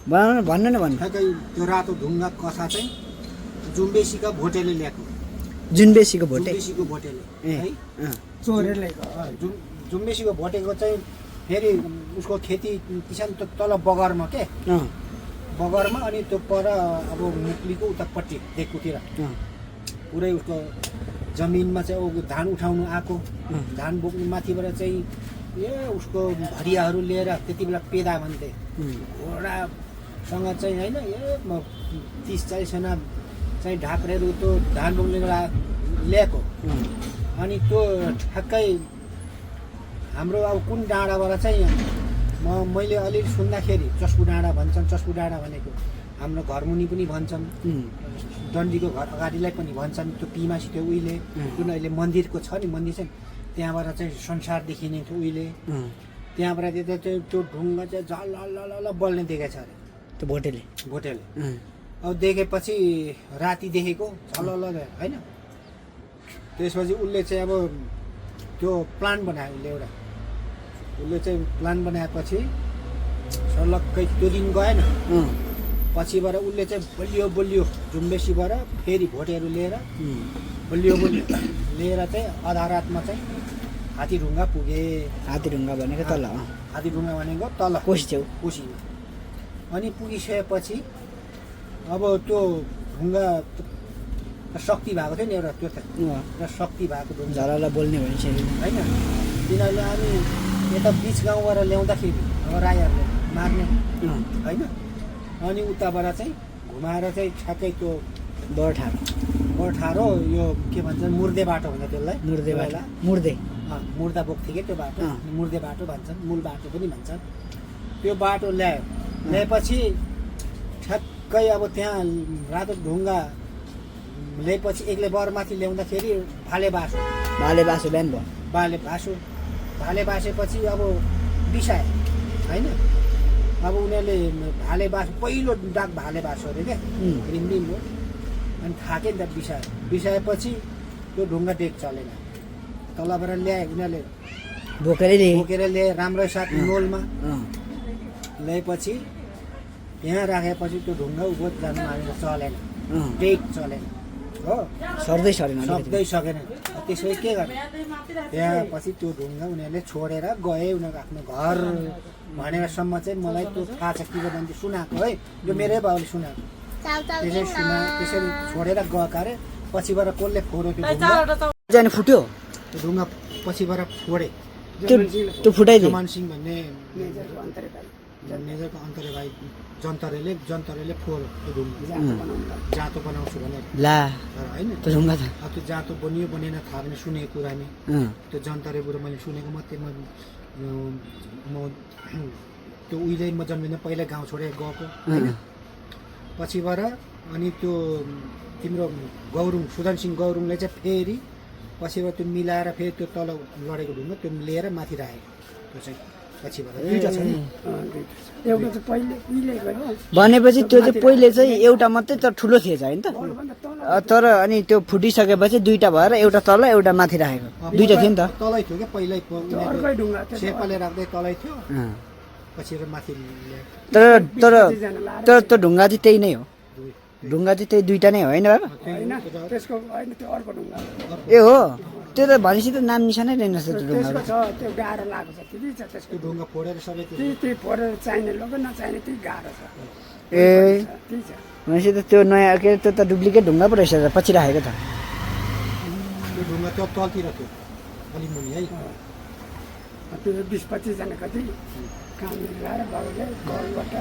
भन्नु न भन्नु। ठ्याक्कै त्यो रातो ढुङ्गा कथा चाहिँ जुम्बेसीका भोटेले ल्याएको। जुम्बेसीको भोटे जुम्बेसीको भोटेले ए है चोरेर ल्याएको जुम्बेसीको भोटेको चाहिँ फेरि उसको खेती किसान त तल बगरमा के बगरमा अनि त्यो पर अब मुक्लीको उतापट्टि देखुतिर पुरै उसको जमिनमा चाहिँ अब धान उठाउनु आएको धान बोक्नु माथिबाट चाहिँ उसको भरियाहरू लिएर त्यति बेला पेदा भन्थे घोडासँग चाहिँ होइन 30-40 जना चाहिँ ढाक्रेहरू त्यो धान बोक्ने बेला ल्याएको अनि त्यो ठ्याक्कै हाम्रो अब कुन डाँडाबाट चाहिँ मैले अलिअलि सुन्दाखेरि चस्पु डाँडा भन्छन्। चस्पु डाँडा भनेको हाम्रो घरमुनि पनि भन्छन्, डन्डीको घर अगाडिलाई पनि भन्छन्। त्यो पिमासी थियो उहिले जुन अहिले मन्दिरको छ नि मन्दिर चाहिँ त्यहाँबाट चाहिँ संसार देखिने थियो उहिले। त्यहाँबाट त्यता त्यो ढुङ्गा चाहिँ झल बल्ने देखेको छ अरे त्यो भोटेले अब देखेपछि राति देखेको झल होइन। त्यसपछि उसले चाहिँ अब त्यो प्लान बनायो उसले चाहिँ प्लान बनाएपछि सलक्कै त्यो दिन गएन। पछिबाट उसले चाहिँ बलियो जुम्बेसीबाट फेरि भोटेहरू लिएर बलियो लिएर चाहिँ आधा रातमा चाहिँ हात्तीढुङ्गा पुगे। हात्तीढुङ्गा भनेको तल हात्तीढुङ्गा भनेको तल कोसीमा अनि पुगिसकेपछि अब त्यो ढुङ्गा शक्ति भएको थियो नि एउटा त्यो त शक्ति भएको ढुङ्गा झललाई बोल्ने भनिसक्यो होइन। तिनीहरूले अनि यता बिच गाउँबाट ल्याउँदाखेरि अब राईहरूले मार्ने होइन अनि उताबाट चाहिँ घुमाएर चाहिँ ठ्याक्कै त्यो बरठारो यो के भन्छ मुर्दे बाटो भन्छ त्यसलाई मुर्दा बोक्थ्यो कि त्यो बाटो मुर्दे बाटो भन्छन् मूल बाटो पनि भन्छन्। त्यो बाटो ल्याएपछि ठ्याक्कै अब त्यहाँ रातो ढुङ्गा ल्याएपछि एक्लै बरमाथि ल्याउँदाखेरि भाले बासेपछि अब बिसाए होइन। अब उनीहरूले भाले बास पहिलो डाक भाले बासो अरे क्या रिमरिम हो अनि थाके नि त बिसाएपछि त्यो ढुङ्गा डेक चलेन तलबाट ल्याए उनीहरूले बोकेर ल्याए राम्रो साथ नोलमा ल्याएपछि त्यहाँ राखेपछि त्यो ढुङ्गा उभो जानु मानेर चलेन डेक चलेन हो सर्दै सकेन। त्यसै के गर्ने त्यहाँ पछि त्यो ढुङ्गा उनीहरूले छोडेर गए उनीहरूको आफ्नो घर भनेरसम्म चाहिँ मलाई त्यो थाहा छ किनभने सुनाएको है यो मेरै बाउले सुनाएको त्यसरी छोडेर गएको अरे पछिबाट कसले फोड्यो त्यो ढुङ्गा फुट्यो त्यो ढुङ्गा पछिबाट फोडे त्यो फुटाइदियो मानसिंह भन्ने मेजरको अन्तरे भाइ जन्तरेले फोड्यो त्यो ढुङ्गा जातो बनाउँछु भनेर होइन त्यो जातो बनेन थाहा पनि सुनेको कुरा नि त्यो जन्तरेबाट मैले सुनेको मात्रै म त्यो उहिले म जन्मिन पहिला गाउँ छोडेर गएको होइन। पछिबाट अनि त्यो तिम्रो सुदन सिंह गौरुङले चाहिँ फेरि पछिबाट त्यो मिलाएर फेरि त्यो तल लडेको ढुङ्गा त्यो लिएर माथि राखेको त्यो चाहिँ पछिबाट दुईवटा छ नि भनेपछि त्यो चाहिँ पहिले चाहिँ एउटा मात्रै तर ठुलो थिएछ होइन त तर अनि त्यो फुटिसकेपछि दुईटा भएर एउटा तल एउटा माथि राखेको दुईटा थियो नि त तलै थियो क्या पहिल्यै शेर्पाले राख्दै तलै थियो पछि माथि तर त्यो ढुङ्गा चाहिँ त्यही नै हो ढुङ्गा चाहिँ त्यही दुईटा नै होइन बाबा ए हो त्यो त भनेपछि त नाम निशानै रहेनछ त्यो ढुङ्गा त्यो गाह्रो लाग्छ त्यसको ढुङ्गा फोडेर सबै फोडेर चाहिने लोक नचाहिने त्यही गाह्रो छ ए भनेपछि त त्यो नयाँ के त्यो त डुप्लिकेट ढुङ्गा पो रहेछ पछि राखेको त त्यो ढुङ्गा त्यो तलतिर थियो अलिक मुनि है त्यो 20-25 जना कति काम लगाएर बाबुले घरबाट